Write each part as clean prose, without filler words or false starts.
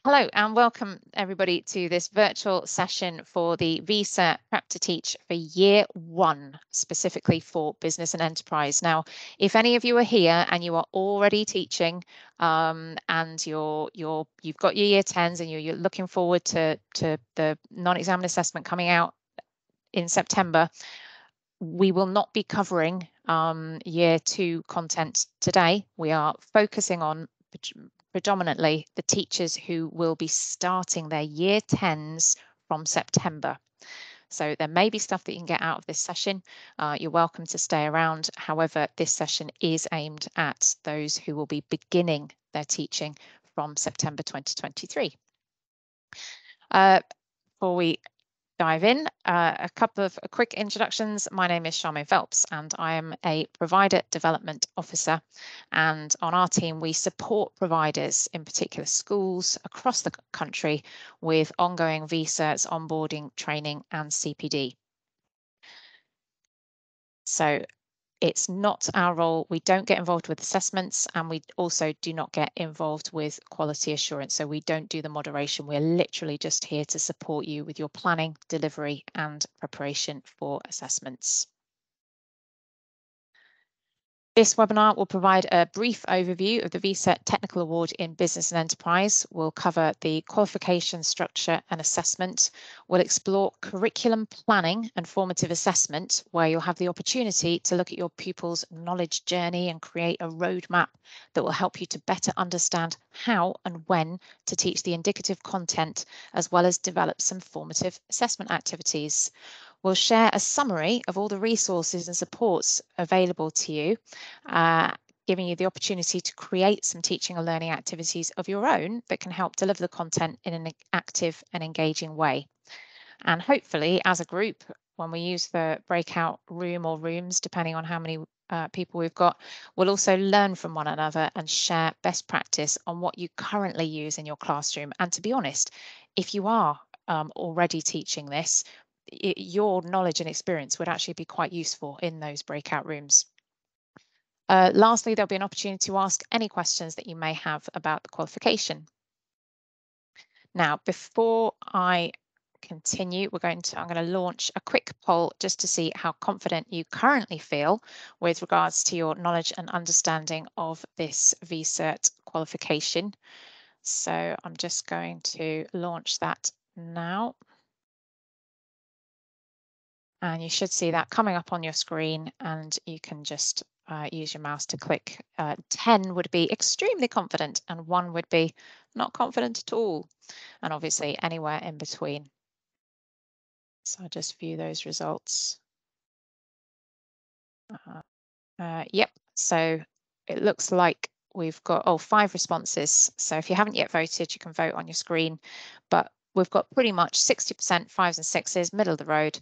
Hello and welcome everybody to this virtual session for the Cert Prep to Teach for Year 1, specifically for Business and Enterprise. Now, if any of you are here and you are already teaching and you've got your Year 10s and you're looking forward to the non-exam assessment coming out in September, we will not be covering Year 2 content today. We are focusing on predominantly the teachers who will be starting their Year 10s from September. So there may be stuff that you can get out of this session. You're welcome to stay around. However, this session is aimed at those who will be beginning their teaching from September 2023. Before we dive in, a couple of quick introductions. My name is Charmaine Phelps and I am a Provider Development Officer, and on our team we support providers, in particular schools across the country, with ongoing VCerts, onboarding, training and CPD. So it's not our role. We don't get involved with assessments, and we also do not get involved with quality assurance. So we don't do the moderation. We're literally just here to support you with your planning, delivery and preparation for assessments. This webinar will provide a brief overview of the VCert Technical Award in Business and Enterprise. We'll cover the qualification structure and assessment. We'll explore curriculum planning and formative assessment, where you'll have the opportunity to look at your pupils' knowledge journey and create a roadmap that will help you to better understand how and when to teach the indicative content, as well as develop some formative assessment activities. We'll share a summary of all the resources and supports available to you, giving you the opportunity to create some teaching or learning activities of your own that can help deliver the content in an active and engaging way. And hopefully, as a group, when we use the breakout room or rooms, depending on how many people we've got, we'll also learn from one another and share best practice on what you currently use in your classroom. And to be honest, if you are already teaching this, your knowledge and experience would actually be quite useful in those breakout rooms. Lastly, there'll be an opportunity to ask any questions that you may have about the qualification. Now, before I continue, I'm going to launch a quick poll just to see how confident you currently feel with regards to your knowledge and understanding of this VCert qualification. So I'm just going to launch that now. And you should see that coming up on your screen, and you can just use your mouse to click. 10 would be extremely confident and 1 would be not confident at all, and obviously anywhere in between. So I'll just view those results. Yep, so it looks like we've got 5 responses. So if you haven't yet voted, you can vote on your screen, but we've got pretty much 60% 5s and 6s, middle of the road,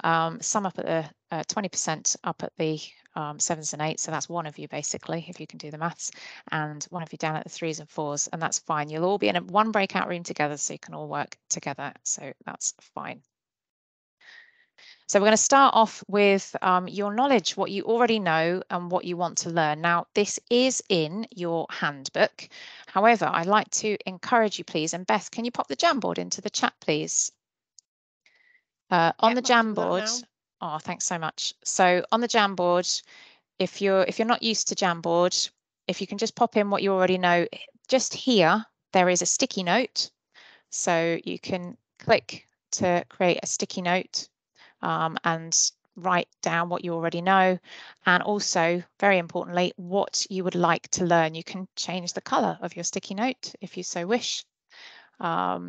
some up at the 20% up at the 7s and 8s, so that's one of you basically, if you can do the maths, and one of you down at the 3s and 4s, and that's fine. You'll all be in one breakout room together, so you can all work together, so that's fine. So we're going to start off with your knowledge, what you already know and what you want to learn. Now, this is in your handbook. However, I'd like to encourage you, please, and Beth, can you pop the Jamboard into the chat, please? On the Jamboard, oh, thanks so much. So on the Jamboard, if you're not used to Jamboard, if you can just pop in what you already know, just here, there is a sticky note. So you can click to create a sticky note and write down what you already know, and also, very importantly, what you would like to learn. You can change the colour of your sticky note if you so wish. Let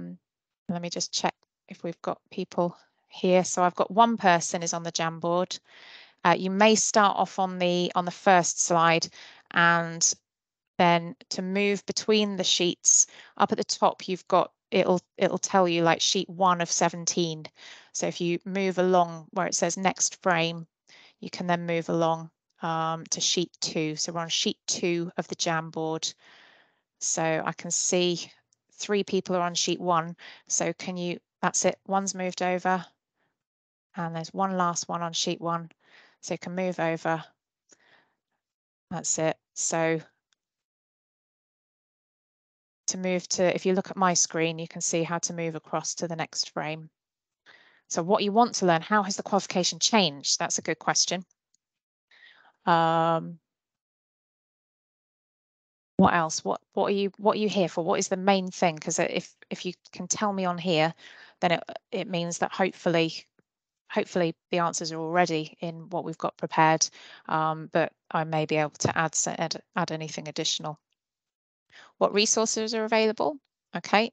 me just check if we've got people here. So I've got one person is on the Jamboard. You may start off on the first slide, and then to move between the sheets, up at the top you've got, it'll tell you like sheet 1 of 17. So if you move along where it says next frame, you can then move along to sheet 2. So we're on sheet 2 of the Jamboard. So I can see 3 people are on sheet 1. So can you, that's it, one's moved over, and there's one last one on sheet 1. So you can move over. That's it. So to move to, if you look at my screen, you can see how to move across to the next frame. So what you want to learn, how has the qualification changed? That's a good question. What else? What are you here for? What is the main thing? Because if you can tell me on here, then it means that hopefully the answers are already in what we've got prepared, but I may be able to add anything additional. What resources are available? Okay.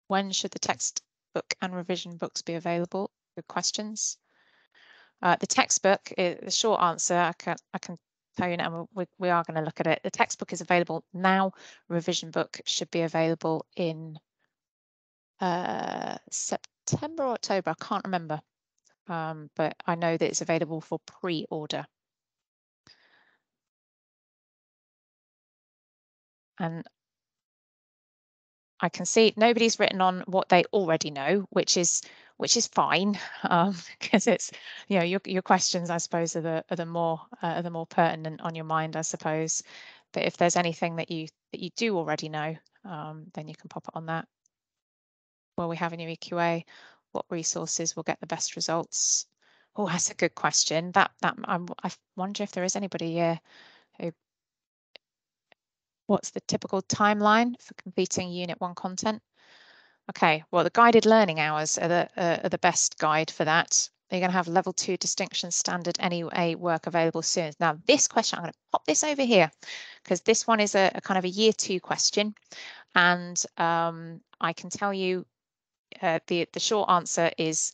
When should the textbook and revision books be available? Good questions. The textbook, the short answer, I can tell you now, we are going to look at it. The textbook is available now. Revision book should be available in September or October. I can't remember, but I know that it's available for pre-order. And I can see nobody's written on what they already know, which is fine, because it's, you know, your questions, I suppose, are the more pertinent on your mind, I suppose. But if there's anything that you do already know, then you can pop it on that. Will we have a new EQA? What resources will get the best results? Oh, that's a good question. I wonder if there is anybody here who. What's the typical timeline for completing Unit 1 content? Okay, well, the guided learning hours are the best guide for that. You're going to have level 2 distinction standard NEA work available soon. Now, this question, I'm going to pop this over here because this one is a kind of a year 2 question. And I can tell you the short answer is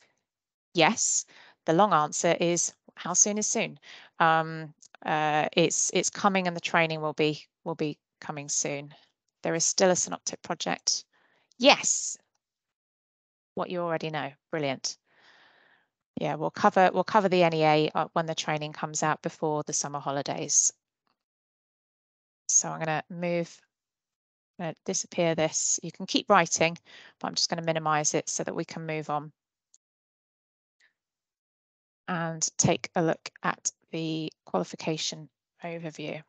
yes. The long answer is how soon is soon. It's coming, and the training will be coming soon. There is still a synoptic project. Yes. What you already know. Brilliant. Yeah, we'll cover the NEA when the training comes out before the summer holidays. So I'm going to disappear this. You can keep writing, but I'm just going to minimize it so that we can move on and take a look at the qualification overview.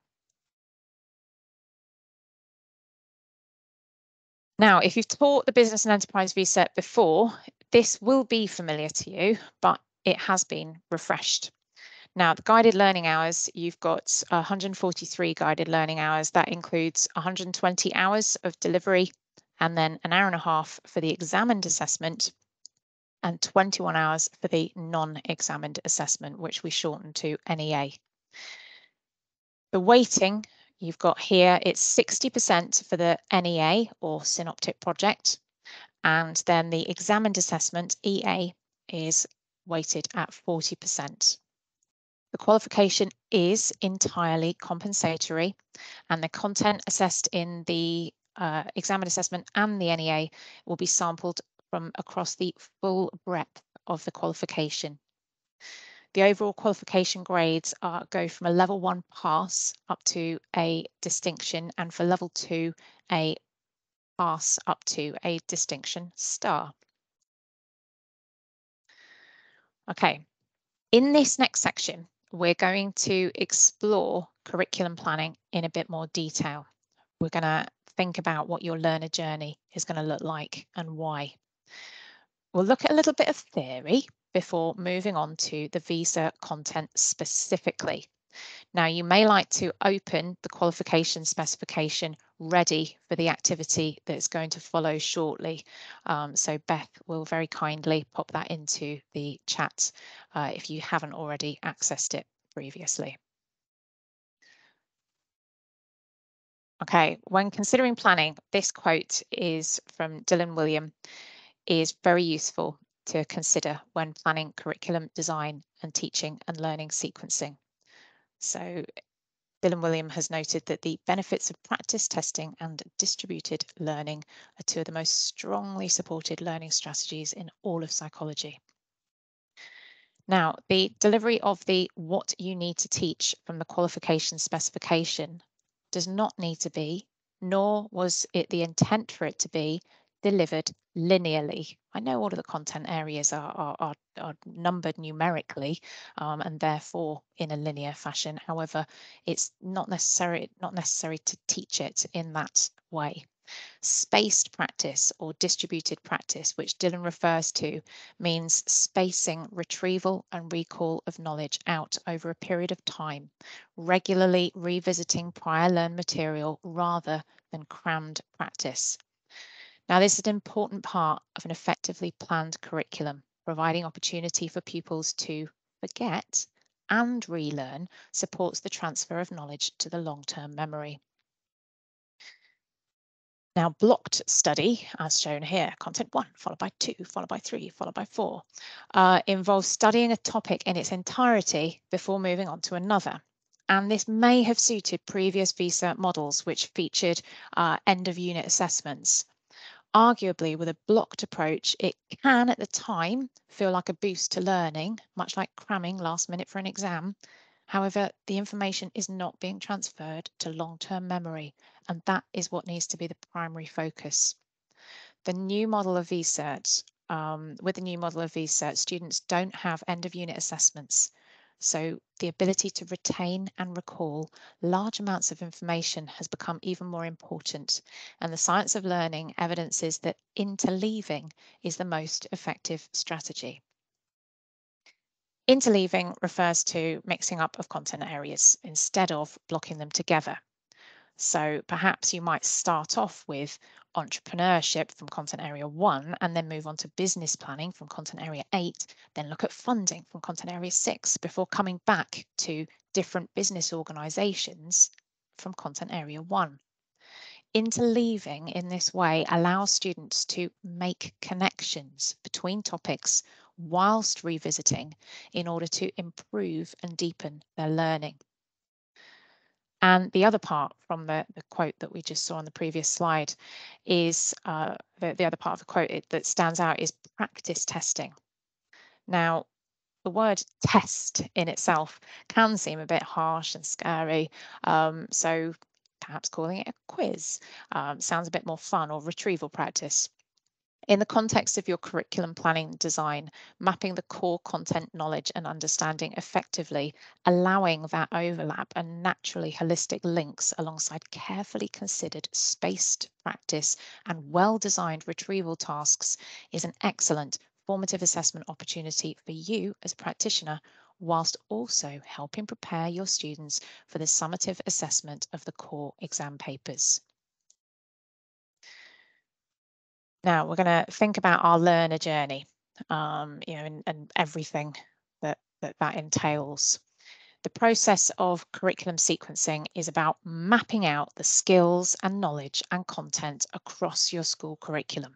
Now, if you've taught the Business and Enterprise VSET before, this will be familiar to you, but it has been refreshed. Now, the guided learning hours, you've got 143 guided learning hours. That includes 120 hours of delivery and then an hour and a half for the examined assessment and 21 hours for the non-examined assessment, which we shorten to NEA. The weighting you've got here, it's 60% for the NEA or synoptic project, and then the examined assessment, EA, is weighted at 40%. The qualification is entirely compensatory, and the content assessed in the examined assessment and the NEA will be sampled from across the full breadth of the qualification. The overall qualification grades go from a level 1 pass up to a distinction, and for level 2, a pass up to a distinction star. Okay, in this next section, we're going to explore curriculum planning in a bit more detail. We're going to think about what your learner journey is going to look like and why. We'll look at a little bit of theory before moving on to the visa content specifically. Now, you may like to open the qualification specification ready for the activity that's going to follow shortly. So Beth will very kindly pop that into the chat if you haven't already accessed it previously. Okay, when considering planning, this quote is from Dylan William, is very useful to consider when planning curriculum design and teaching and learning sequencing. So Dylan William has noted that the benefits of practice testing and distributed learning are two of the most strongly supported learning strategies in all of psychology. Now, the delivery of the what you need to teach from the qualification specification does not need to be, nor was it the intent for it to be, delivered linearly. I know all of the content areas are numbered numerically and therefore in a linear fashion. However, it's not necessary to teach it in that way. Spaced practice or distributed practice, which Dylan refers to, means spacing retrieval and recall of knowledge out over a period of time, regularly revisiting prior learned material rather than crammed practice. Now, this is an important part of an effectively planned curriculum, providing opportunity for pupils to forget and relearn supports the transfer of knowledge to the long-term memory. Now, blocked study, as shown here, content 1, followed by 2, followed by 3, followed by 4, involves studying a topic in its entirety before moving on to another. And this may have suited previous vCert models, which featured end-of-unit assessments. Arguably, with a blocked approach, it can at the time feel like a boost to learning, much like cramming last minute for an exam. However, the information is not being transferred to long-term memory, and that is what needs to be the primary focus. The new model of vCert, with the new model of vCert, students don't have end-of-unit assessments. So the ability to retain and recall large amounts of information has become even more important. And the science of learning evidences that interleaving is the most effective strategy. Interleaving refers to mixing up of content areas instead of blocking them together. So perhaps you might start off with entrepreneurship from content area 1 and then move on to business planning from content area 8, then look at funding from content area 6 before coming back to different business organizations from content area 1. Interleaving in this way allows students to make connections between topics whilst revisiting in order to improve and deepen their learning. And the other part from the quote that we just saw on the previous slide is the other part of the quote that stands out is practice testing. Now, the word test in itself can seem a bit harsh and scary, so perhaps calling it a quiz sounds a bit more fun, or retrieval practice. In the context of your curriculum planning design, mapping the core content knowledge and understanding effectively, allowing that overlap and naturally holistic links alongside carefully considered spaced practice and well-designed retrieval tasks is an excellent formative assessment opportunity for you as a practitioner, whilst also helping prepare your students for the summative assessment of the core exam papers. Now we're going to think about our learner journey, and everything that entails. The process of curriculum sequencing is about mapping out the skills and knowledge and content across your school curriculum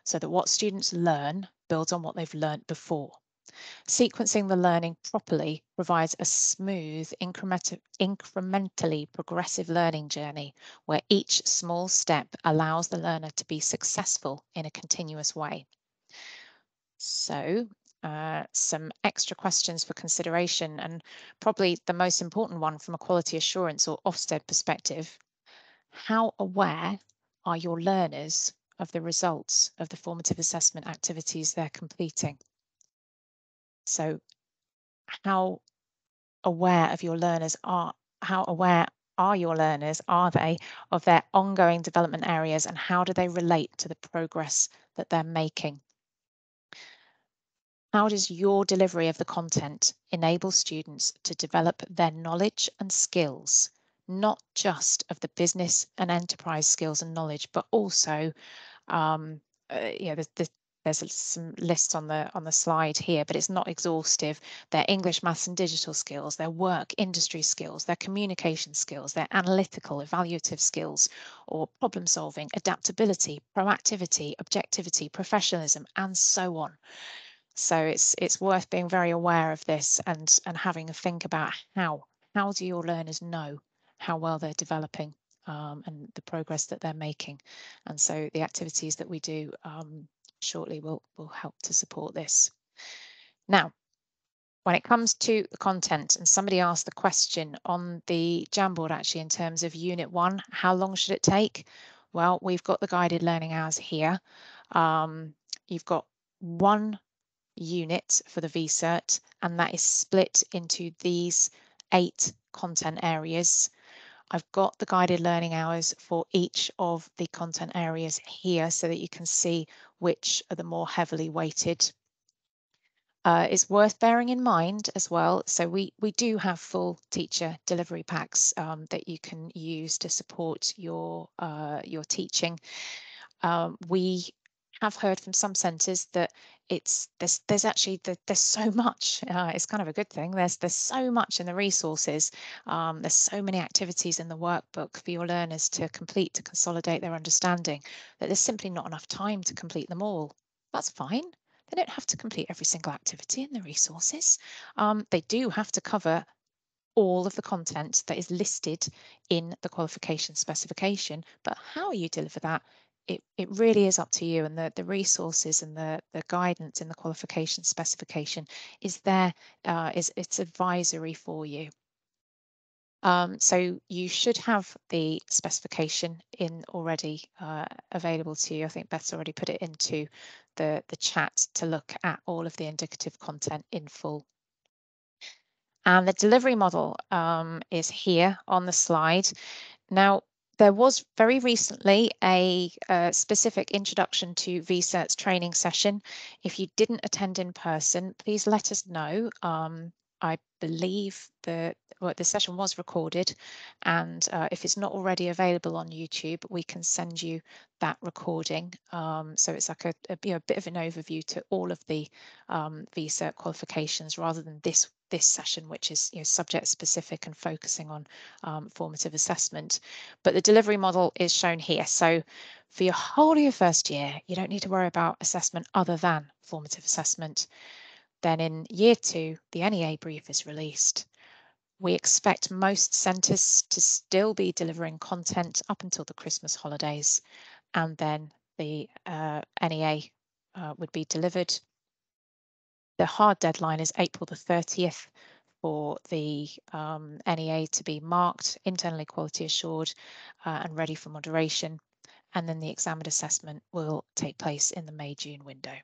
so that what students learn builds on what they've learned before. Sequencing the learning properly provides a smooth, incrementally progressive learning journey where each small step allows the learner to be successful in a continuous way. So, some extra questions for consideration, and probably the most important one from a quality assurance or Ofsted perspective: how aware are your learners of the results of the formative assessment activities they're completing? So how aware are your learners, are they of their ongoing development areas, and how do they relate to the progress that they're making? How does your delivery of the content enable students to develop their knowledge and skills, not just of the business and enterprise skills and knowledge, but also there's some lists on the slide here, but it's not exhaustive. Their English, maths and digital skills, their work industry skills, their communication skills, their analytical, evaluative skills, or problem solving, adaptability, proactivity, objectivity, professionalism, and so on. So it's worth being very aware of this and having a think about how do your learners know how well they're developing and the progress that they're making. And so the activities that we do shortly will help to support this. Now, when it comes to the content, and somebody asked the question on the Jamboard actually in terms of Unit 1, how long should it take? Well, we've got the guided learning hours here. You've got one unit for the VCert, and that is split into these 8 content areas. I've got the guided learning hours for each of the content areas here so that you can see which are the more heavily weighted. It's worth bearing in mind as well. So we do have full teacher delivery packs that you can use to support your teaching. We have heard from some centres that there's actually there's so much. It's kind of a good thing. There's so much in the resources. There's so many activities in the workbook for your learners to complete to consolidate their understanding that there's simply not enough time to complete them all. That's fine. They don't have to complete every single activity in the resources. They do have to cover all of the content that is listed in the qualification specification, but how you deliver that, it really is up to you, and the resources and the guidance in the qualification specification is there, it's advisory for you. So you should have the specification in already available to you. I think Beth's already put it into the chat to look at all of the indicative content in full. And the delivery model is here on the slide. Now, there was very recently a specific introduction to VCert's training session. If you didn't attend in person, please let us know. I believe the session was recorded, and if it's not already available on YouTube, we can send you that recording. So it's like a bit of an overview to all of the VCert qualifications rather than this session, which is subject specific and focusing on formative assessment. But the delivery model is shown here. So for your whole of your first year, you don't need to worry about assessment other than formative assessment. Then in year 2, the NEA brief is released. We expect most centres to still be delivering content up until the Christmas holidays, and then the NEA would be delivered. The hard deadline is April the 30th for the NEA to be marked, internally quality assured, and ready for moderation. And then the examined assessment will take place in the May-June window.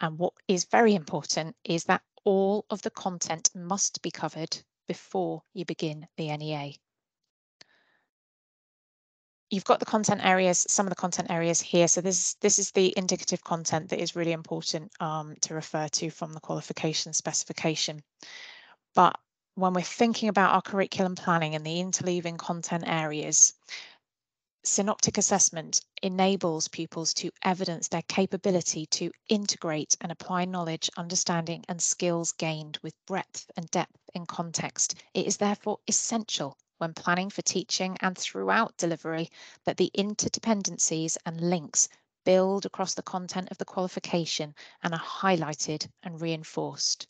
And what is very important is that all of the content must be covered before you begin the NEA. You've got the content areas, some of the content areas here. So this is the indicative content that is really important to refer to from the qualification specification. But when we're thinking about our curriculum planning and the interleaving content areas, synoptic assessment enables pupils to evidence their capability to integrate and apply knowledge, understanding, and skills gained with breadth and depth in context. It is therefore essential when planning for teaching and throughout delivery that the interdependencies and links build across the content of the qualification and are highlighted and reinforced.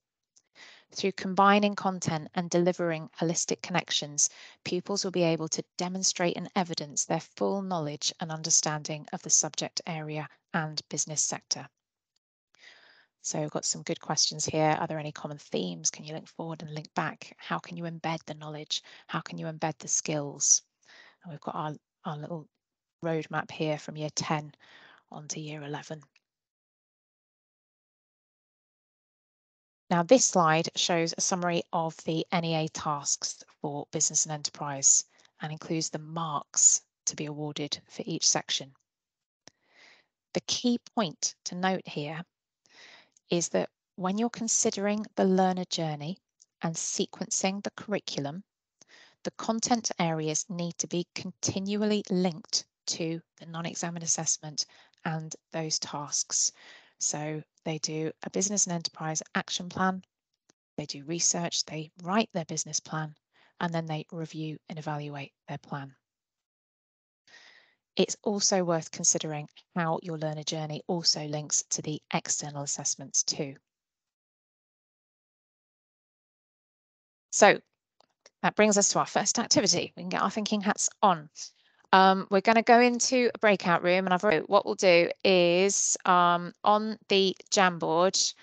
Through combining content and delivering holistic connections, pupils will be able to demonstrate and evidence their full knowledge and understanding of the subject area and business sector. So we've got some good questions here. Are there any common themes? Can you link forward and link back? How can you embed the knowledge? How can you embed the skills? And we've got our little roadmap here from year 10 on to year 11. Now, this slide shows a summary of the NEA tasks for business and enterprise and includes the marks to be awarded for each section. The key point to note here is that when you're considering the learner journey and sequencing the curriculum, the content areas need to be continually linked to the non-examined assessment and those tasks. So they do a business and enterprise action plan, they do research, they write their business plan, and then they review and evaluate their plan. It's also worth considering how your learner journey also links to the external assessments too. So that brings us to our first activity. We can get our thinking hats on. We're going to go into a breakout room, and what we'll do is on the Jamboard,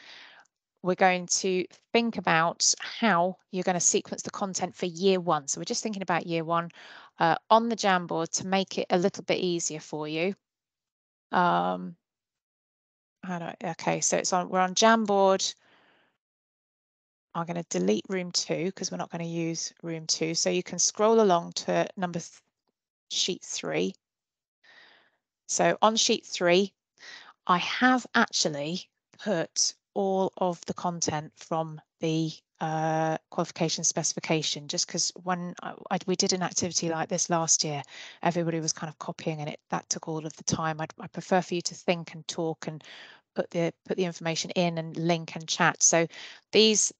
we're going to think about how you're going to sequence the content for year 1. So we're just thinking about year 1. on the Jamboard to make it a little bit easier for you. Okay, so we're on Jamboard. I'm going to delete room 2 because we're not going to use room 2. So you can scroll along to sheet 3. So on sheet 3, I have actually put all of the content from the qualification specification, just because when we did an activity like this last year, everybody was kind of copying and that took all of the time. I prefer for you to think and talk and put the information in and link and chat. So these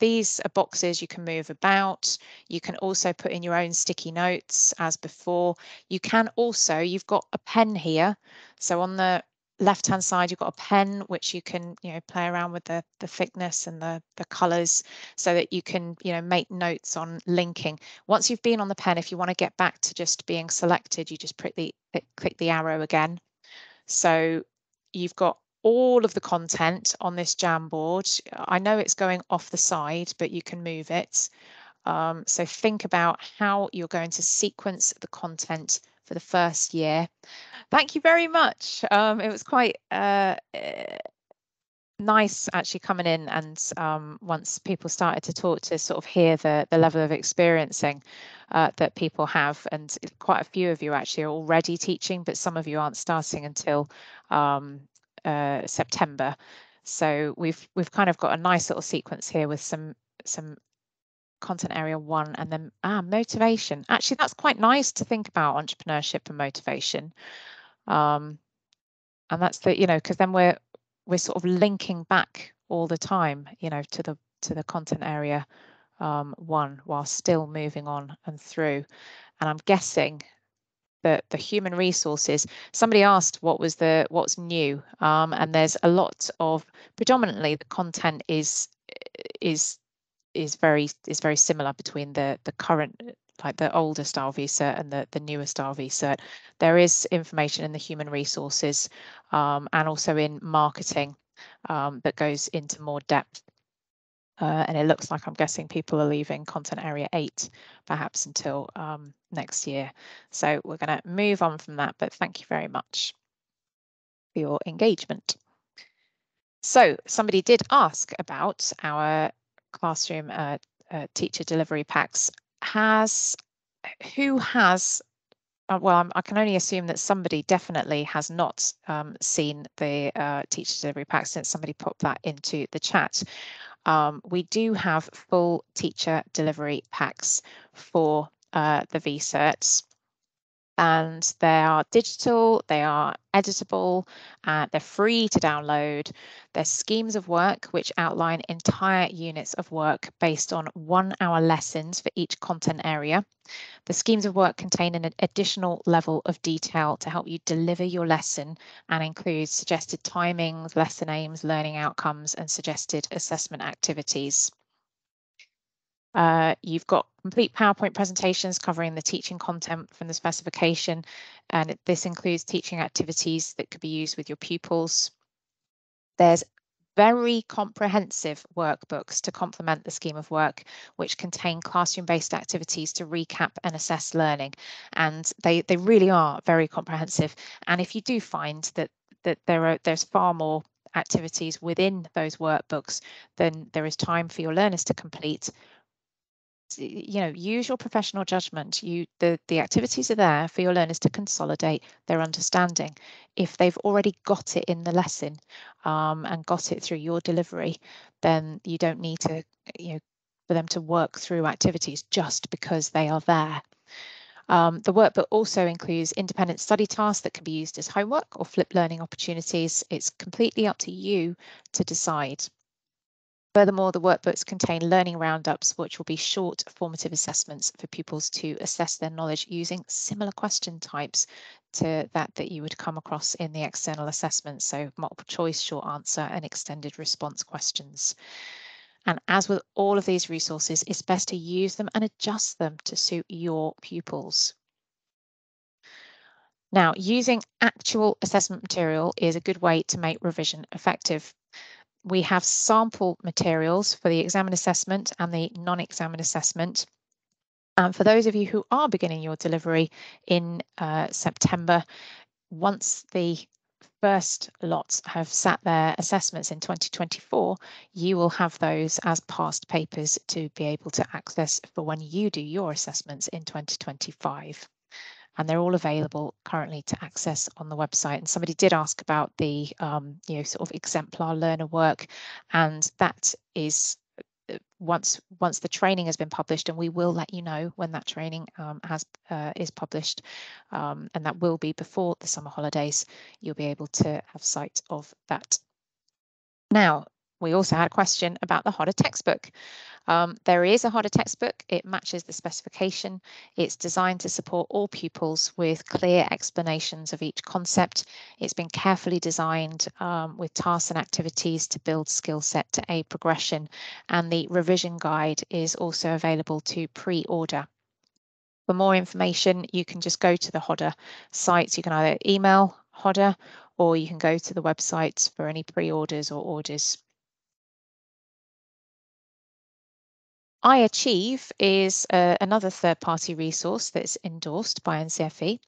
are boxes you can move about. You can also put in your own sticky notes as before. You can also, you've got a pen here. So on the left hand side you've got a pen which you can play around with the thickness and the colors so that you can make notes on linking. Once you've been on the pen, if you want to get back to just being selected, you just click the arrow again. So you've got all of the content on this Jamboard. I know it's going off the side, but you can move it. So think about how you're going to sequence the content for the first year. Thank you very much. It was quite nice actually coming in, and once people started to talk, to sort of hear the level of experiencing that people have, and quite a few of you actually are already teaching, but some of you aren't starting until September. So we've kind of got a nice little sequence here with some content area 1, and then motivation. Actually, that's quite nice to think about, entrepreneurship and motivation. And that's because then we're sort of linking back all the time, to the content area 1 while still moving on and through. And I'm guessing that the human resources, somebody asked what's new, and there's a lot of, predominantly the content is very similar between the current, like the older style vCert and the newer style vCert. There is information in the human resources and also in marketing that goes into more depth. And it looks like, I'm guessing people are leaving content area 8 perhaps until next year. So we're going to move on from that, but thank you very much for your engagement. So somebody did ask about our classroom teacher delivery packs. Who has, well, I can only assume that somebody definitely has not seen the teacher delivery pack, since somebody popped that into the chat. We do have full teacher delivery packs for the vCerts, and they are digital, they are editable, they're free to download. They're schemes of work which outline entire units of work based on 1-hour lessons for each content area. The schemes of work contain an additional level of detail to help you deliver your lesson, and include suggested timings, lesson aims, learning outcomes, and suggested assessment activities. You've got complete PowerPoint presentations covering the teaching content from the specification, and this includes teaching activities that could be used with your pupils. There's very comprehensive workbooks to complement the scheme of work, which contain classroom-based activities to recap and assess learning, and they really are very comprehensive. And if you do find that there's far more activities within those workbooks than there is time for your learners to complete, use your professional judgment. The activities are there for your learners to consolidate their understanding. If they've already got it in the lesson and got it through your delivery, then you don't need to, for them to work through activities just because they are there. The workbook also includes independent study tasks that can be used as homework or flipped learning opportunities. It's completely up to you to decide. Furthermore, the workbooks contain learning roundups, which will be short formative assessments for pupils to assess their knowledge using similar question types to that you would come across in the external assessments. So multiple choice, short answer, and extended response questions. And as with all of these resources, it's best to use them and adjust them to suit your pupils. Now, using actual assessment material is a good way to make revision effective. We have sample materials for the exam and assessment and the non-exam and assessment. And for those of you who are beginning your delivery in September, once the first lots have sat their assessments in 2024, you will have those as past papers to be able to access for when you do your assessments in 2025. And they're all available currently to access on the website. And somebody did ask about the sort of exemplar learner work, and that is once the training has been published, and we will let you know when that training is published, and that will be before the summer holidays. You'll be able to have sight of that. Now, we also had a question about the Hodder textbook. There is a Hodder textbook. It matches the specification. It's designed to support all pupils with clear explanations of each concept. It's been carefully designed with tasks and activities to build skill set to aid progression. And the revision guide is also available to pre-order. For more information, you can just go to the Hodder sites. You can either email Hodder or you can go to the websites for any pre-orders or orders. iAchieve is another third-party resource that's endorsed by NCFE.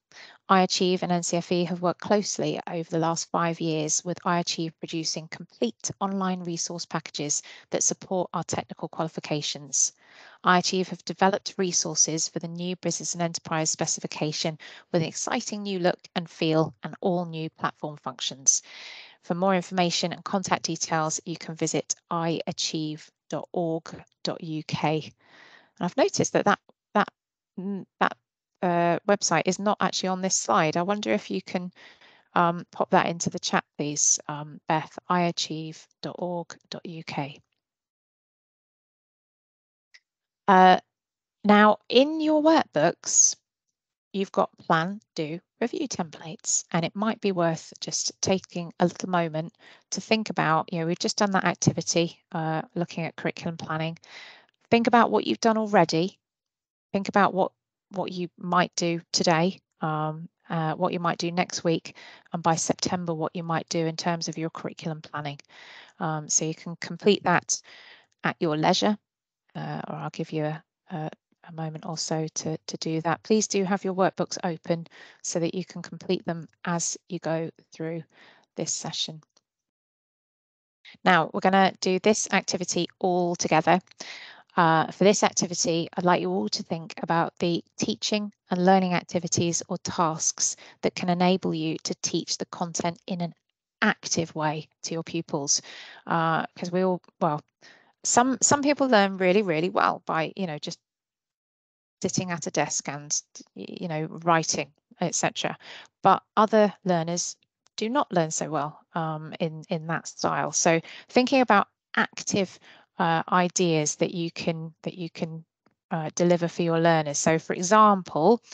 iAchieve and NCFE have worked closely over the last 5 years, with iAchieve producing complete online resource packages that support our technical qualifications. iAchieve have developed resources for the new Business and Enterprise specification with an exciting new look and feel and all new platform functions. For more information and contact details, you can visit iachieve.org.uk. And I've noticed that website is not actually on this slide. I wonder if you can pop that into the chat, please, Beth, iachieve.org.uk. Now, in your workbooks, you've got plan, do, review templates, and it might be worth just taking a little moment to think about, we've just done that activity, looking at curriculum planning. Think about what you've done already. Think about what you might do today, what you might do next week, and by September, what you might do in terms of your curriculum planning. So you can complete that at your leisure, or I'll give you a moment or so to do that. Please do have your workbooks open so that you can complete them as you go through this session. Now, we're going to do this activity all together. For this activity, I'd like you all to think about the teaching and learning activities or tasks that can enable you to teach the content in an active way to your pupils. Because some people learn really, really well by, just sitting at a desk and, writing, etc. But other learners do not learn so well in that style. So thinking about active ideas that you can deliver for your learners. So, for example,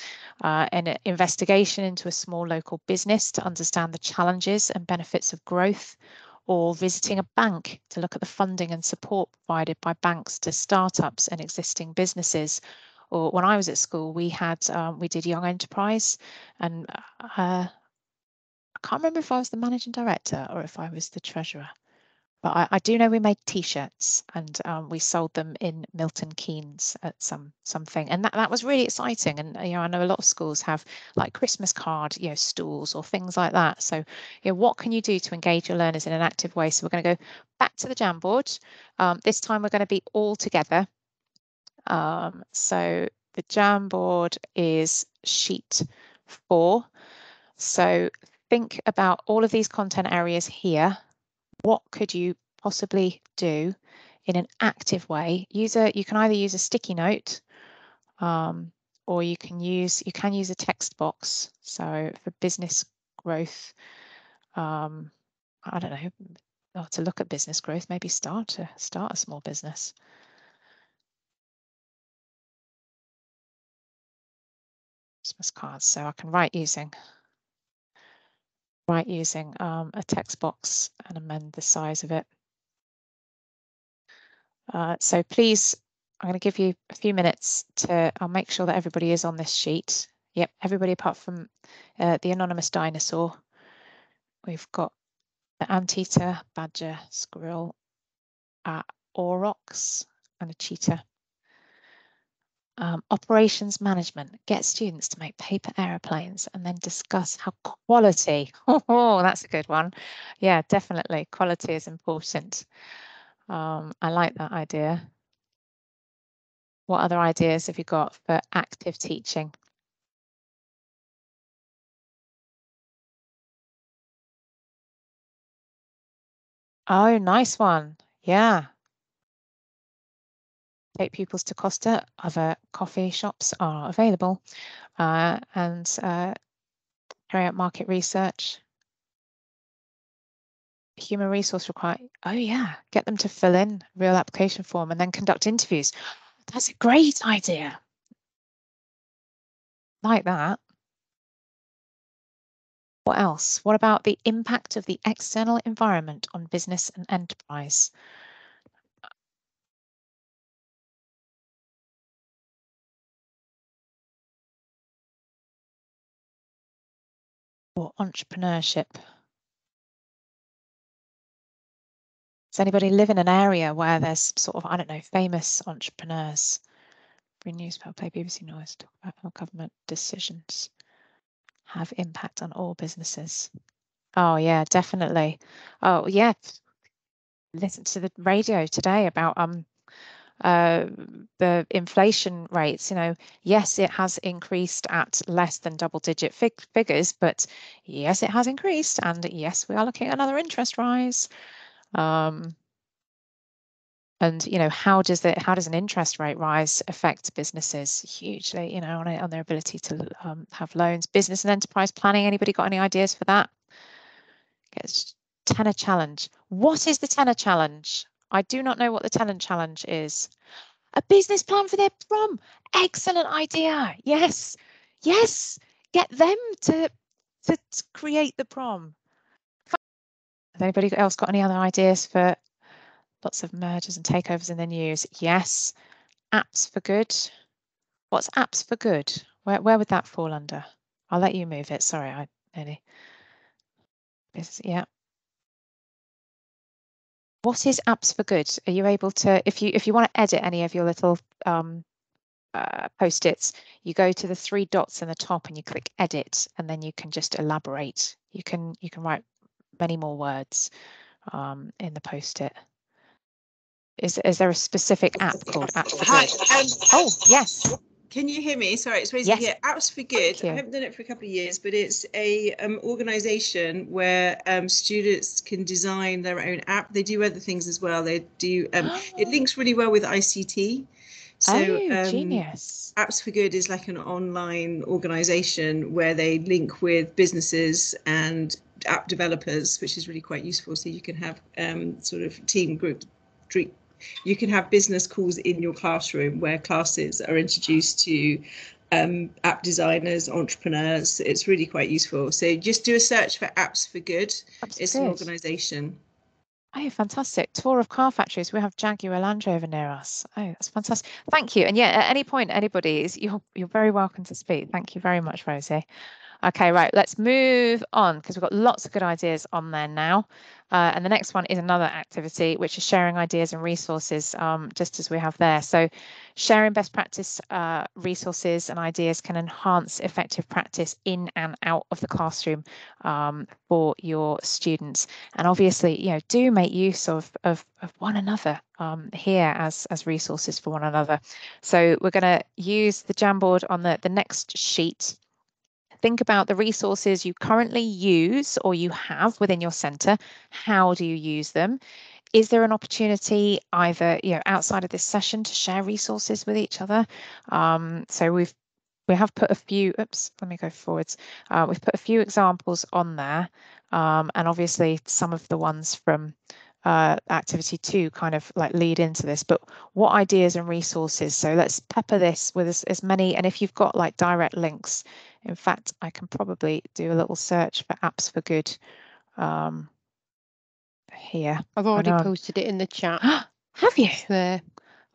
an investigation into a small local business to understand the challenges and benefits of growth, or visiting a bank to look at the funding and support provided by banks to startups and existing businesses. Or when I was at school, we did Young Enterprise, and I can't remember if I was the managing director or if I was the treasurer. But I do know we made T-shirts, and we sold them in Milton Keynes at something, and that was really exciting. And I know a lot of schools have like Christmas card stools or things like that. So what can you do to engage your learners in an active way? So we're going to go back to the Jamboard. This time we're going to be all together. So the Jamboard is sheet 4. So think about all of these content areas here. What could you possibly do in an active way? You can either use a sticky note, or you can use a text box. So for business growth, I don't know, to look at business growth, maybe start a small business. Christmas cards. So I can write using a text box and amend the size of it. So please, I'm going to give you a few minutes I'll make sure that everybody is on this sheet. Yep, everybody apart from the anonymous dinosaur. We've got the anteater, badger, squirrel, aurochs, and a cheetah. Operations management, get students to make paper aeroplanes and then discuss how quality, oh, that's a good one. Yeah, definitely. Quality is important. I like that idea. What other ideas have you got for active teaching? Oh, nice one. Yeah. Take pupils to Costa. Other coffee shops are available. And carry out market research. Human resource required. Oh, yeah. Get them to fill in a real application form and then conduct interviews. That's a great idea. Like that. What else? What about the impact of the external environment on business and enterprise? Or entrepreneurship? Does anybody live in an area where there's sort of, I don't know, famous entrepreneurs? Free newspaper, play BBC Noise, talk about how government decisions have impact on all businesses. Oh yeah, definitely. Oh yeah, listen to the radio today about the inflation rates. You know, yes, it has increased at less than double-digit figures, but yes, it has increased, and yes, we are looking at another interest rise. And you know, how does an interest rate rise affect businesses? Hugely, you know, on their ability to have loans. Business and enterprise planning. Anybody got any ideas for that? Get tenor challenge. What is the tenor challenge? I do not know what the tenor challenge is. A business plan for their prom. Excellent idea. Yes, yes. Get them to create the prom. Has anybody else got any other ideas for lots of mergers and takeovers in the news? Yes. Apps for good. What's apps for good? Where would that fall under? I'll let you move it. Sorry, I nearly. Yeah. What is apps for good? Are you able to, if you want to edit any of your little post-its, you go to the three dots in the top and you click edit, and then you can just elaborate. You can write many more words in the post-it. Is there a specific app called Apps for Good? Oh, yes. Can you hear me? Sorry, it's Rosie here. Apps for Good. I haven't done it for a couple of years, but it's a organisation where students can design their own app. They do other things as well. They do. It links really well with ICT. So genius. Apps for Good is like an online organisation where they link with businesses and app developers, which is really quite useful. So you can have sort of team group. You can have business calls in your classroom where classes are introduced to app designers, entrepreneurs. It's really quite useful. So just do a search for Apps for Good. It's an organisation. Oh, fantastic. Tour of car factories. We have Jaguar Land Rover near us. Oh, that's fantastic. Thank you. And yeah, at any point, anybody, you're very welcome to speak. Thank you very much, Rosie. Okay, right, let's move on because we've got lots of good ideas on there now. And the next one is another activity, which is sharing ideas and resources, just as we have there. So sharing best practice resources and ideas can enhance effective practice in and out of the classroom for your students. And obviously, you know, do make use of one another here as resources for one another. So we're going to use the Jamboard on the next sheet. Think about the resources you currently use or you have within your centre. How do you use them? Is there an opportunity either, you know, outside of this session to share resources with each other? So we have put a few, oops, let me go forwards. We've put a few examples on there, and obviously some of the ones from activity 2 kind of like lead into this, but what ideas and resources? So let's pepper this with as many, and if you've got like direct links, in fact, I can probably do a little search for Apps for Good here. I've already posted it in the chat. Have you? It's there.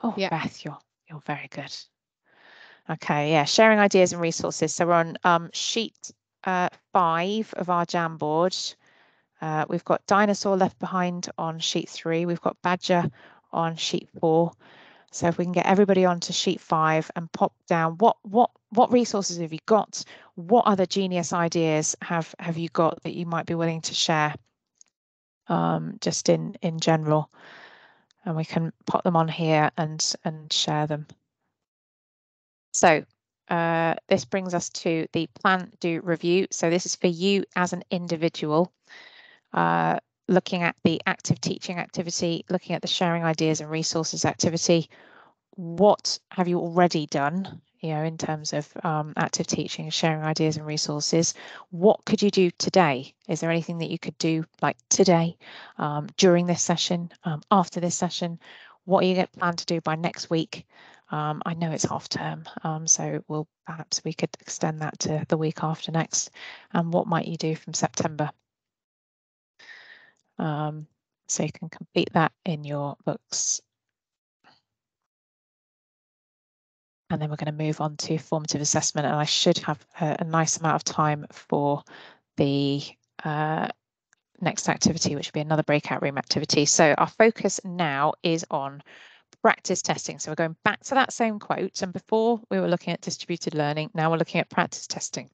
Oh, yeah. Beth, you're very good. Okay, yeah, sharing ideas and resources. So we're on sheet 5 of our Jamboard. We've got dinosaur left behind on sheet 3. We've got badger on sheet 4. So if we can get everybody onto sheet 5 and pop down what resources have you got? What other genius ideas have you got that you might be willing to share, just in general? And we can pop them on here and share them. So this brings us to the plan, do, review. So this is for you as an individual, looking at the active teaching activity, looking at the sharing ideas and resources activity. What have you already done, in terms of active teaching and sharing ideas and resources? What could you do today? Is there anything that you could do like today, during this session, after this session? What are you planned to do by next week? I know it's half term, so perhaps we could extend that to the week after next. And what might you do from September? So you can complete that in your books. And then we're going to move on to formative assessment, and I should have a nice amount of time for the next activity, which will be another breakout room activity. So our focus now is on practice testing. So we're going back to that same quote, and before we were looking at distributed learning, now we're looking at practice testing.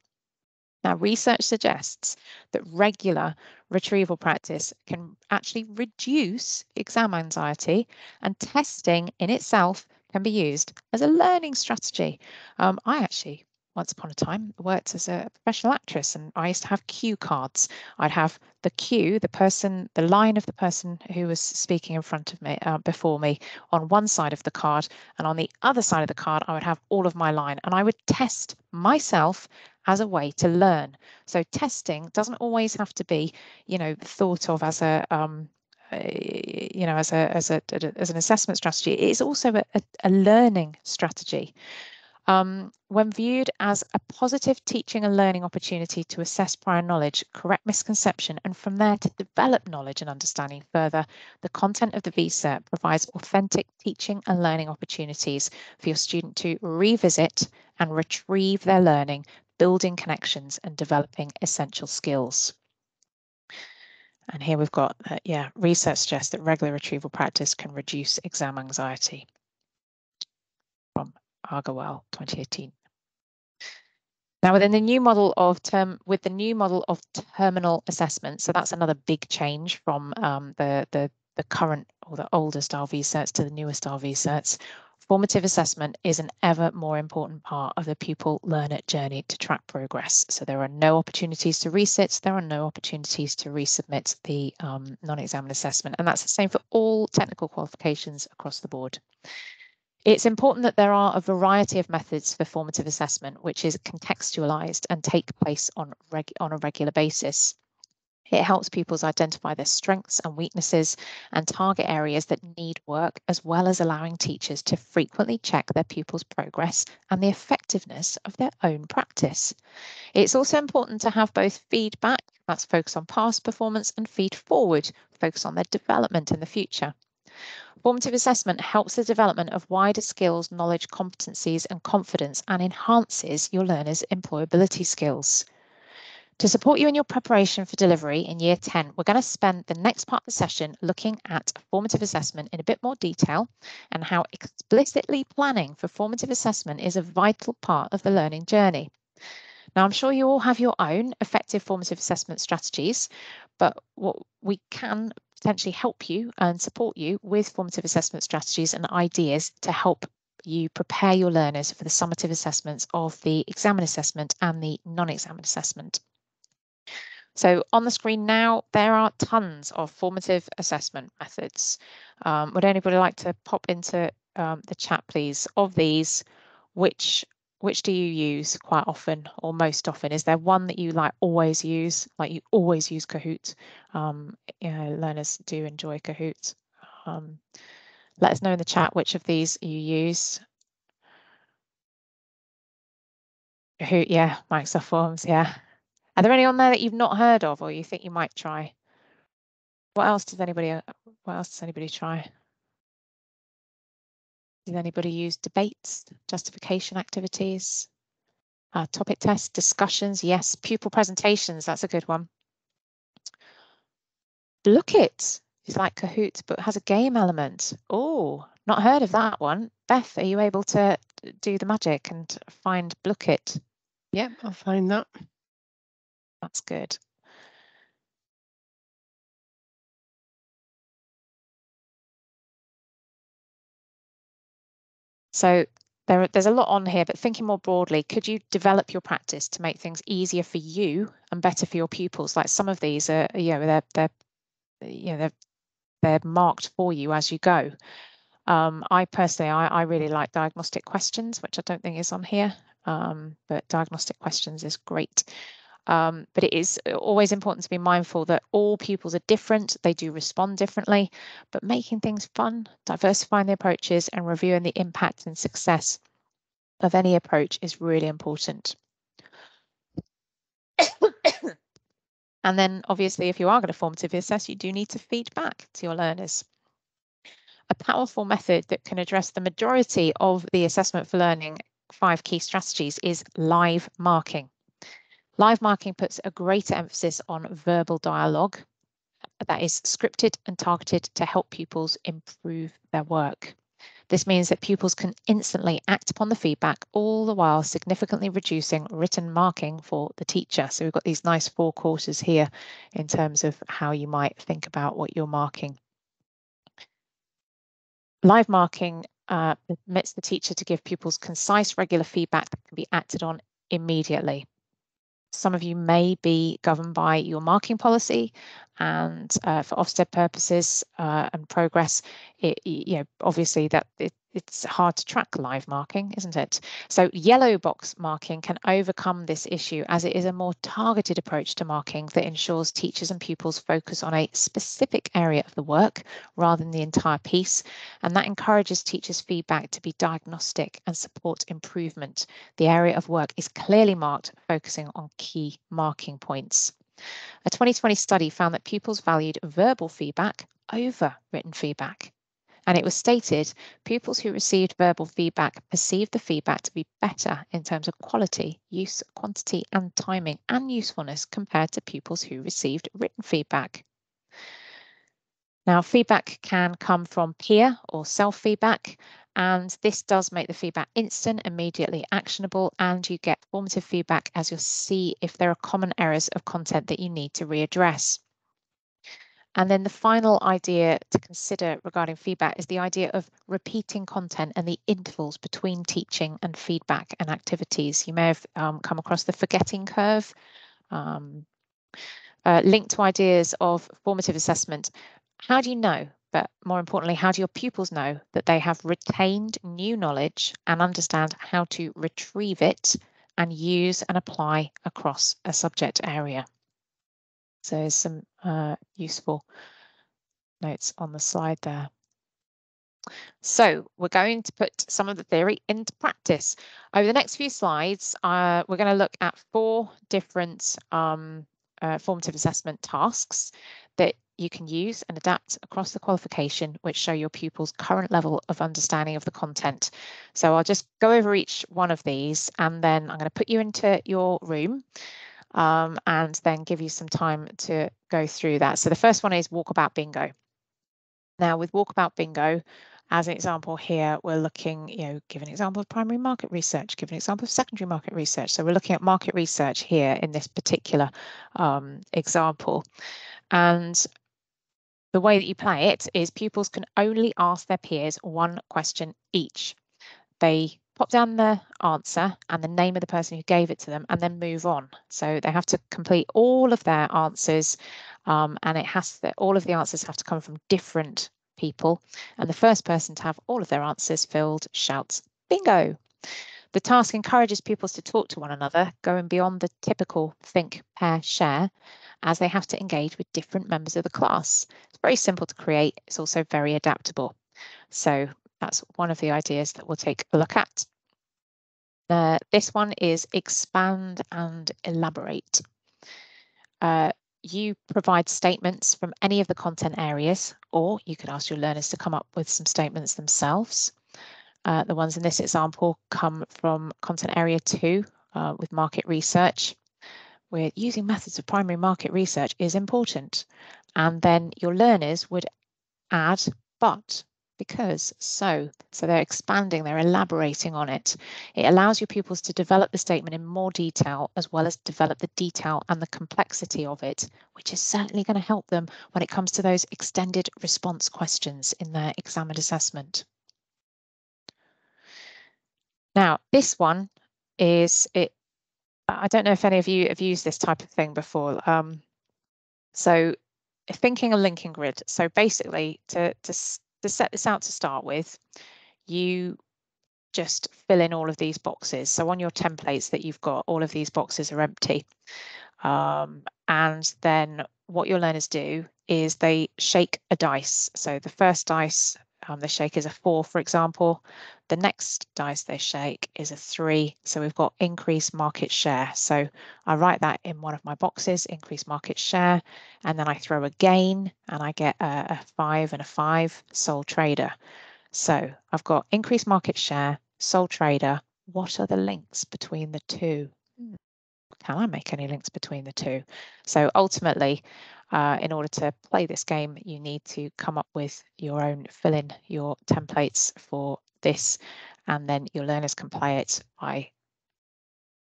Now, research suggests that regular retrieval practice can actually reduce exam anxiety, and testing in itself can be used as a learning strategy. I actually, once upon a time, worked as a professional actress, and I used to have cue cards. I'd have the cue, the line of the person who was speaking in front of me, before me, on one side of the card, and on the other side of the card, I would have all of my line, and I would test myself as a way to learn. So testing doesn't always have to be, thought of as a as an assessment strategy. It is also a learning strategy. When viewed as a positive teaching and learning opportunity to assess prior knowledge, correct misconception, and from there to develop knowledge and understanding further, the content of the vCert provides authentic teaching and learning opportunities for your student to revisit and retrieve their learning, building connections and developing essential skills. And here we've got, research suggests that regular retrieval practice can reduce exam anxiety, from Argowell, 2018. Now, within the new model of terminal assessment, so that's another big change from the current or the older style vCerts to the newer style vCerts. Formative assessment is an ever more important part of the pupil learner journey to track progress. So there are no opportunities to resit, there are no opportunities to resubmit the non-examined assessment, and that's the same for all technical qualifications across the board. It's important that there are a variety of methods for formative assessment, which is contextualized and take place on a regular basis. It helps pupils identify their strengths and weaknesses and target areas that need work, as well as allowing teachers to frequently check their pupils' progress and the effectiveness of their own practice. It's also important to have both feedback, that's focus on past performance, and feed forward, focus on their development in the future. Formative assessment helps the development of wider skills, knowledge, competencies, and confidence, and enhances your learners' employability skills. To support you in your preparation for delivery in Year 10, we're going to spend the next part of the session looking at formative assessment in a bit more detail and how explicitly planning for formative assessment is a vital part of the learning journey. Now, I'm sure you all have your own effective formative assessment strategies, but what we can potentially help you and support you with formative assessment strategies and ideas to help you prepare your learners for the summative assessments of the examined assessment and the non-examined assessment. So on the screen now, there are tons of formative assessment methods. Would anybody like to pop into the chat, please? Of these, which do you use quite often or most often? Is there one that you always use? Like you always use Kahoot? Learners do enjoy Kahoot. Let us know in the chat which of these you use. Kahoot, yeah, Microsoft Forms, yeah. Are there any on there that you've not heard of or you think you might try? What else does anybody try? Does anybody use debates, justification activities, topic tests, discussions? Yes, pupil presentations, that's a good one. Look it, it's like Kahoot, but has a game element. Oh, Not heard of that one. Beth, are you able to do the magic and find Blookit? Yep, I'll find that. That's good. So there's a lot on here, but thinking more broadly, could you develop your practice to make things easier for you and better for your pupils? Like some of these are, they're marked for you as you go. I personally, I really like diagnostic questions, which I don't think is on here, but diagnostic questions is great. But it is always important to be mindful that all pupils are different, they do respond differently, but making things fun, diversifying the approaches and reviewing the impact and success of any approach is really important. And then obviously, if you are going to formatively assess, you do need to feed back to your learners. A powerful method that can address the majority of the assessment for learning 5 key strategies is live marking. Live marking puts a greater emphasis on verbal dialogue that is scripted and targeted to help pupils improve their work. This means that pupils can instantly act upon the feedback, all the while significantly reducing written marking for the teacher. So we've got these nice 4 quarters here in terms of how you might think about what you're marking. Live marking permits the teacher to give pupils concise, regular feedback that can be acted on immediately. Some of you may be governed by your marking policy, and for Ofsted purposes and progress, obviously it's hard to track live marking, isn't it? So yellow box marking can overcome this issue as it is a more targeted approach to marking that ensures teachers and pupils focus on a specific area of the work rather than the entire piece, and that encourages teachers' feedback to be diagnostic and support improvement. The area of work is clearly marked, focusing on key marking points. A 2020 study found that pupils valued verbal feedback over written feedback. And it was stated pupils who received verbal feedback perceived the feedback to be better in terms of quality, use, quantity, and timing and usefulness compared to pupils who received written feedback. Now, feedback can come from peer or self-feedback, and this does make the feedback instant, immediately actionable, and you get formative feedback as you'll see if there are common errors of content that you need to readdress. And then the final idea to consider regarding feedback is the idea of repeating content and the intervals between teaching and feedback and activities. You may have come across the forgetting curve, linked to ideas of formative assessment. How do you know, but more importantly, how do your pupils know that they have retained new knowledge and understand how to retrieve it and use and apply across a subject area? So there's some useful notes on the slide there. So we're going to put some of the theory into practice. Over the next few slides, we're going to look at 4 different formative assessment tasks that you can use and adapt across the qualification, which show your pupils' current level of understanding of the content. So I'll just go over each one of these, and then I'm going to put you into your room and then give you some time to go through that. So the first one is Walkabout Bingo. Now with Walkabout Bingo, as an example here, we're looking, give an example of primary market research, give an example of secondary market research. So we're looking at market research here in this particular example. And the way that you play it is pupils can only ask their peers 1 question each. They pop down the answer and the name of the person who gave it to them and then move on. So they have to complete all of their answers and all of the answers have to come from different people. And the first person to have all of their answers filled shouts bingo. The task encourages pupils to talk to one another, going beyond the typical think, pair, share, as they have to engage with different members of the class. It's very simple to create. It's also very adaptable. So that's one of the ideas that we'll take a look at. This one is expand and elaborate. You provide statements from any of the content areas, or you could ask your learners to come up with some statements themselves. The ones in this example come from content area 2 with market research. Where using methods of primary market research is important. And then your learners would add, but Because so they're expanding, they're elaborating on it. It allows your pupils to develop the statement in more detail, as well as develop the detail and the complexity of it, which is certainly going to help them when it comes to those extended response questions in their examined assessment. Now, this one is it. I don't know if any of you have used this type of thing before. So thinking a linking grid. So basically, to set this out to start with, you just fill in all of these boxes. So on your templates that you've got, all of these boxes are empty. And then what your learners do is they shake a dice. So the first dice they shake is a 4, for example. The next dice they shake is a 3. So we've got increase market share. So I write that in one of my boxes, increase market share, and then I throw a gain and I get a 5 and a 5, sole trader. So I've got increased market share, sole trader. What are the links between the two? Can I make any links between the two? So ultimately, in order to play this game, you need to come up with your own, fill in your templates for this, and then your learners can play it by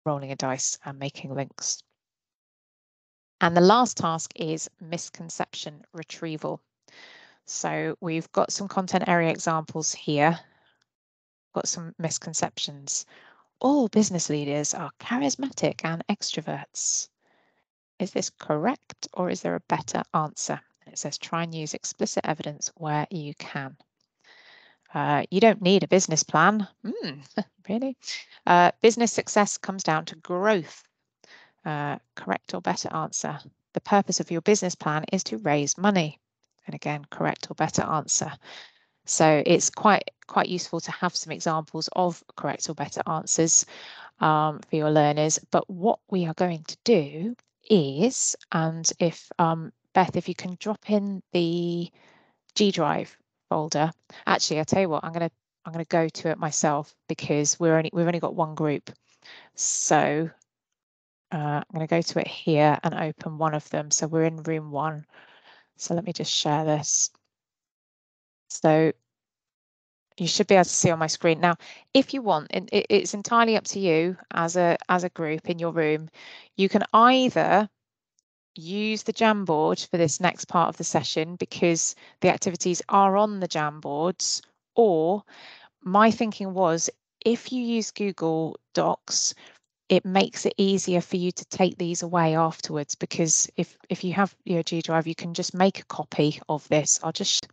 rolling a dice and making links. And the last task is misconception retrieval. So we've got some content area examples here. Got some misconceptions. All business leaders are charismatic and extroverts. Is this correct, or is there a better answer? It says try and use explicit evidence where you can. You don't need a business plan. Really? Business success comes down to growth. Correct or better answer. The purpose of your business plan is to raise money. And again, correct or better answer. So it's quite useful to have some examples of correct or better answers for your learners. But what we are going to do is, and if Beth, if you can drop in the G Drive folder. Actually, I'll tell you what, I'm gonna go to it myself because we've only got one group. So I'm going to go to it here and open one of them. So we're in room 1. So let me just share this. So you should be able to see on my screen. Now, if you want, it's entirely up to you as a group in your room. You can either use the Jamboard for this next part of the session because the activities are on the Jamboards, or my thinking was if you use Google Docs, it makes it easier for you to take these away afterwards, because if you have your G Drive, you can just make a copy of this. I'll just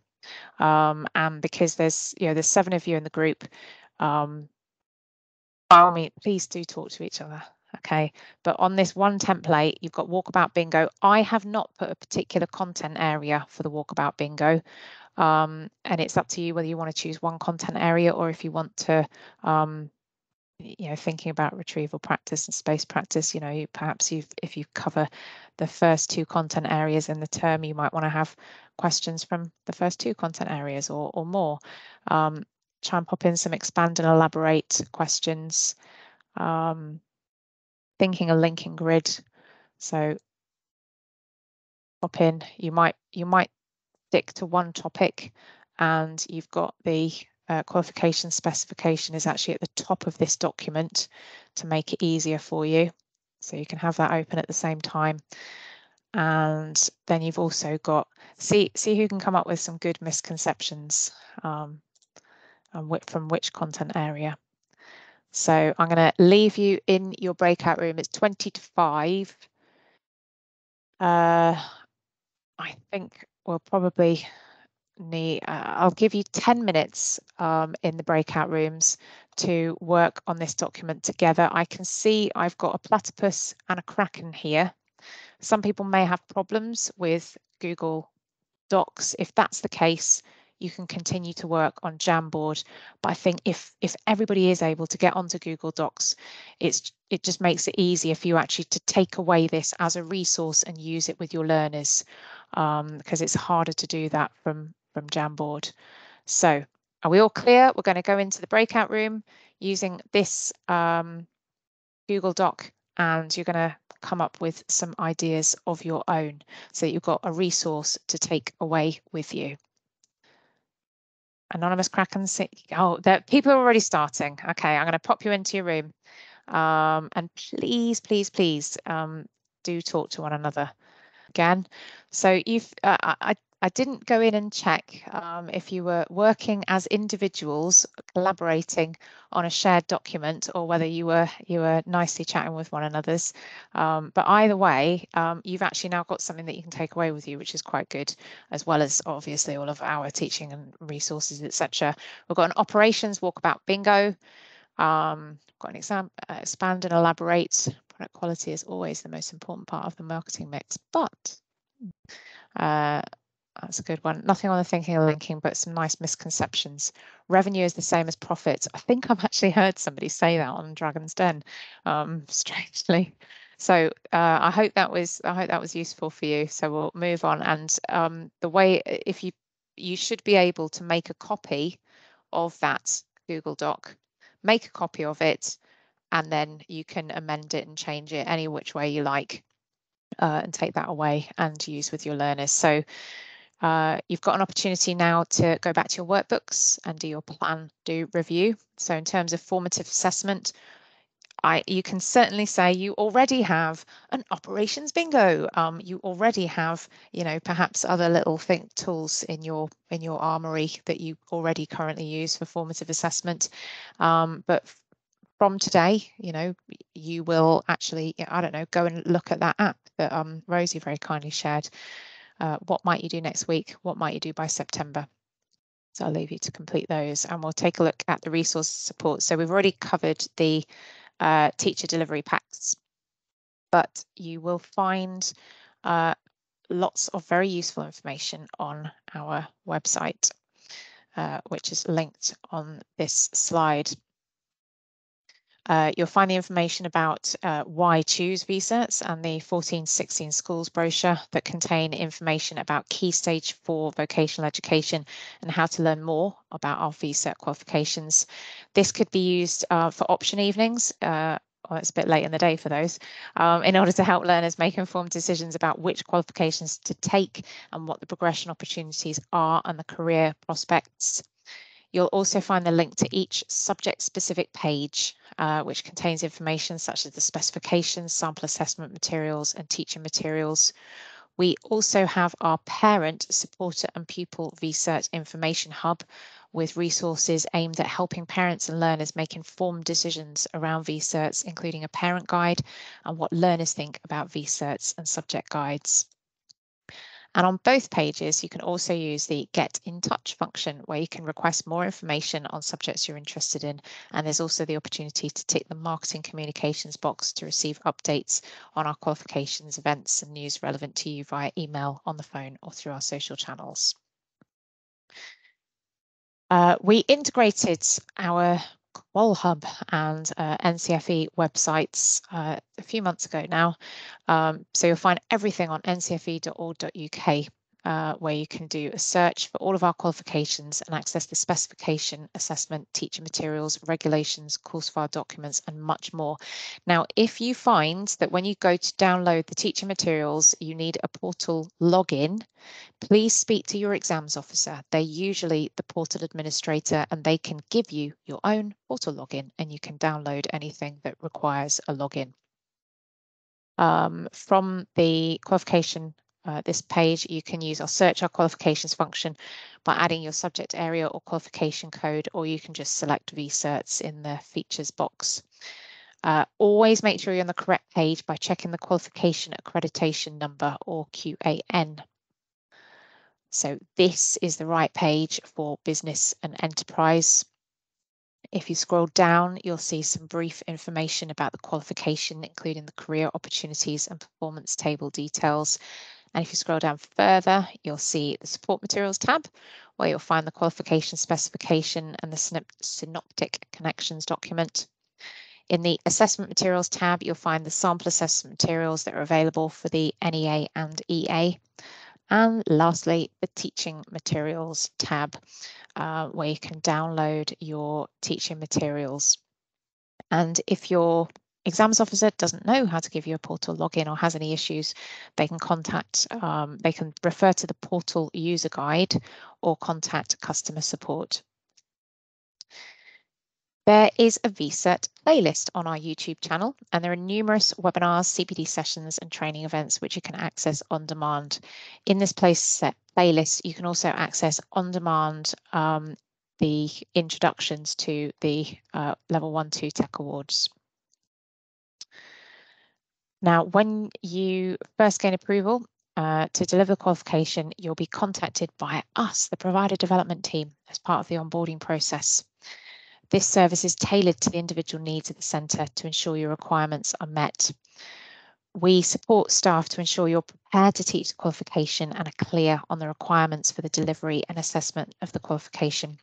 and because there's 7 of you in the group, by all means, please do talk to each other. Okay, but on this one template, you've got Walkabout Bingo. I have not put a particular content area for the Walkabout Bingo, and it's up to you whether you want to choose one content area or if you want to thinking about retrieval practice and space practice, perhaps if you cover the first 2 content areas in the term, you might want to have questions from the first 2 content areas or more. Try and pop in some expand and elaborate questions. Thinking a linking grid. So pop in. You might stick to one topic, and you've got the qualification specification is actually at the top of this document to make it easier for you. So you can have that open at the same time. And then you've also got, see who can come up with some good misconceptions and from which content area. So I'm going to leave you in your breakout room. It's 20 to 5. I think we'll probably need, I'll give you 10 minutes in the breakout rooms to work on this document together. I can see I've got a platypus and a kraken here. Some people may have problems with Google Docs. If that's the case, you can continue to work on Jamboard. But I think if everybody is able to get onto Google Docs, it just makes it easier for you actually to take away this as a resource and use it with your learners, because it's harder to do that from Jamboard. So are we all clear? We're going to go into the breakout room using this Google Doc, and you're going to come up with some ideas of your own so that you've got a resource to take away with you. Anonymous Kraken. Oh, people are already starting. Okay, I'm going to pop you into your room. And please, please, please do talk to one another again. So I didn't go in and check if you were working as individuals collaborating on a shared document or whether you were nicely chatting with one another's. But either way, you've actually now got something that you can take away with you, which is quite good, as well as obviously all of our teaching and resources, etc. We've got an operations walkabout bingo. Got an exam, expand and elaborate. Product quality is always the most important part of the marketing mix, but that's a good one. Nothing on the thinking or linking, but some nice misconceptions. Revenue is the same as profit. I think I've actually heard somebody say that on Dragon's Den, strangely. So I hope that was useful for you. So we'll move on. And the way, if you should be able to make a copy of that Google Doc, make a copy of it, and then you can amend it and change it any which way you like, and take that away and use with your learners. So you've got an opportunity now to go back to your workbooks and do your plan, do review. So in terms of formative assessment, you can certainly say you already have an operations bingo. You already have, perhaps other little tools in your armory that you already currently use for formative assessment. But from today, you will actually, I don't know, go and look at that app that Rosie very kindly shared. What might you do next week? What might you do by September? So I'll leave you to complete those, and we'll take a look at the resource support. So we've already covered the teacher delivery packs, but you will find lots of very useful information on our website, which is linked on this slide. You'll find the information about why choose VCERTs and the 14-16 schools brochure that contain information about Key Stage 4 vocational education and how to learn more about our VCERT qualifications. This could be used for option evenings. Well, it's a bit late in the day for those, in order to help learners make informed decisions about which qualifications to take and what the progression opportunities are and the career prospects. You'll also find the link to each subject-specific page, which contains information such as the specifications, sample assessment materials, and teaching materials. We also have our parent, supporter, and pupil VCERT information hub with resources aimed at helping parents and learners make informed decisions around VCERTs, including a parent guide and what learners think about VCERTs and subject guides. And on both pages, you can also use the Get in Touch function, where you can request more information on subjects you're interested in. And there's also the opportunity to tick the marketing communications box to receive updates on our qualifications, events, and news relevant to you via email, on the phone, or through our social channels. We integrated our Qual Hub and NCFE websites a few months ago now. So you'll find everything on ncfe.org.uk, where you can do a search for all of our qualifications and access the specification, assessment, teacher materials, regulations, course file documents, and much more. Now, if you find that when you go to download the teacher materials, you need a portal login, please speak to your exams officer. They're usually the portal administrator, and they can give you your own portal login, and you can download anything that requires a login. From the qualification, this page, you can use our search our qualifications function by adding your subject area or qualification code, or you can just select VCERTs in the features box. Always make sure you're on the correct page by checking the qualification accreditation number, or QAN. So this is the right page for business and enterprise. If you scroll down, you'll see some brief information about the qualification, including the career opportunities and performance table details. And if you scroll down further, you'll see the support materials tab, where you'll find the qualification specification and the synoptic connections document. In the assessment materials tab, you'll find the sample assessment materials that are available for the NEA and EA. And lastly, the teaching materials tab, where you can download your teaching materials. And if you're exams officer doesn't know how to give you a portal login or has any issues, they can they can refer to the portal user guide or contact customer support. There is a VCert playlist on our YouTube channel, and there are numerous webinars, CPD sessions and training events which you can access on demand. In this playlist, you can also access on demand the introductions to the Level 1-2 Tech Awards. Now, when you first gain approval to deliver the qualification, you'll be contacted by us, the provider development team, as part of the onboarding process. This service is tailored to the individual needs of the centre to ensure your requirements are met. We support staff to ensure you're prepared to teach the qualification and are clear on the requirements for the delivery and assessment of the qualification.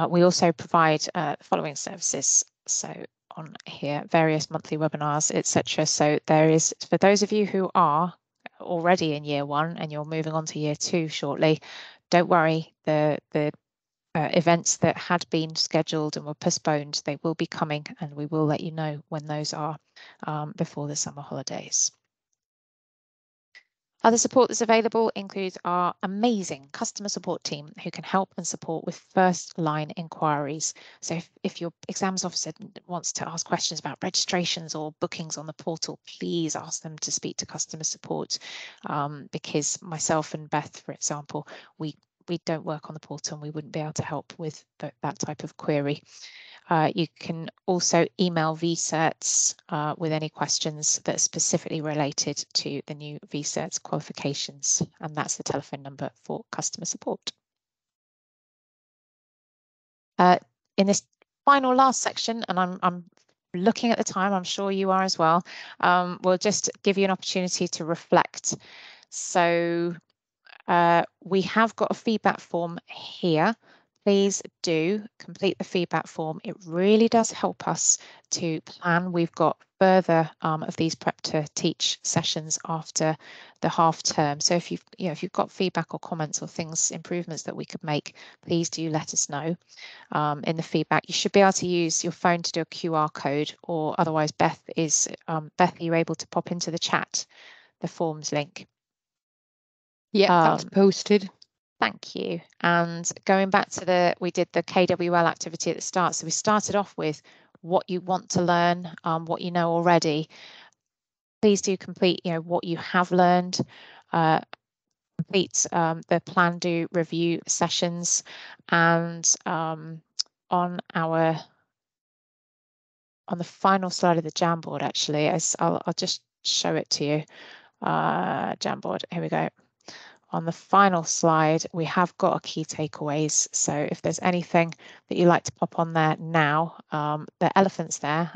We also provide the following services. So on here, various monthly webinars, etc. So there is, for those of you who are already in year 1 and you're moving on to year 2 shortly, don't worry, the events that had been scheduled and were postponed, they will be coming, and we will let you know when those are before the summer holidays. Other support that's available includes our amazing customer support team who can help and support with first line inquiries. So if your exams officer wants to ask questions about registrations or bookings on the portal, please ask them to speak to customer support, because myself and Beth, for example, we don't work on the portal and we wouldn't be able to help with that type of query. You can also email VCerts with any questions that are specifically related to the new VCerts qualifications, and that's the telephone number for customer support. In this last section, and I'm looking at the time, I'm sure you are as well, we'll just give you an opportunity to reflect. So we have got a feedback form here. Please do complete the feedback form. It really does help us to plan. We've got further of these prep to teach sessions after the half term. So if you've got feedback or comments or things, improvements that we could make, please do let us know in the feedback. You should be able to use your phone to do a QR code, or otherwise Beth, are you able to pop into the chat the forms link? Yeah, that's posted. Thank you. And going back to we did the KWL activity at the start. So we started off with what you want to learn, what you know already. Please do complete, what you have learned. Complete the plan, do, review sessions, and on the final slide of the Jamboard, actually, I'll just show it to you. Jamboard, here we go. On the final slide, we have got our key takeaways. So if there's anything that you like to pop on there now, the elephant's there.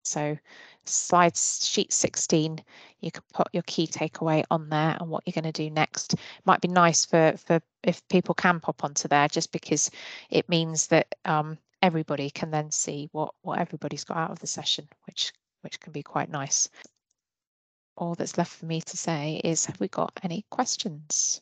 So sheet 16, you can put your key takeaway on there and what you're going to do next. It might be nice for if people can pop onto there, just because it means that everybody can then see what everybody's got out of the session, which can be quite nice. All that's left for me to say is, have we got any questions?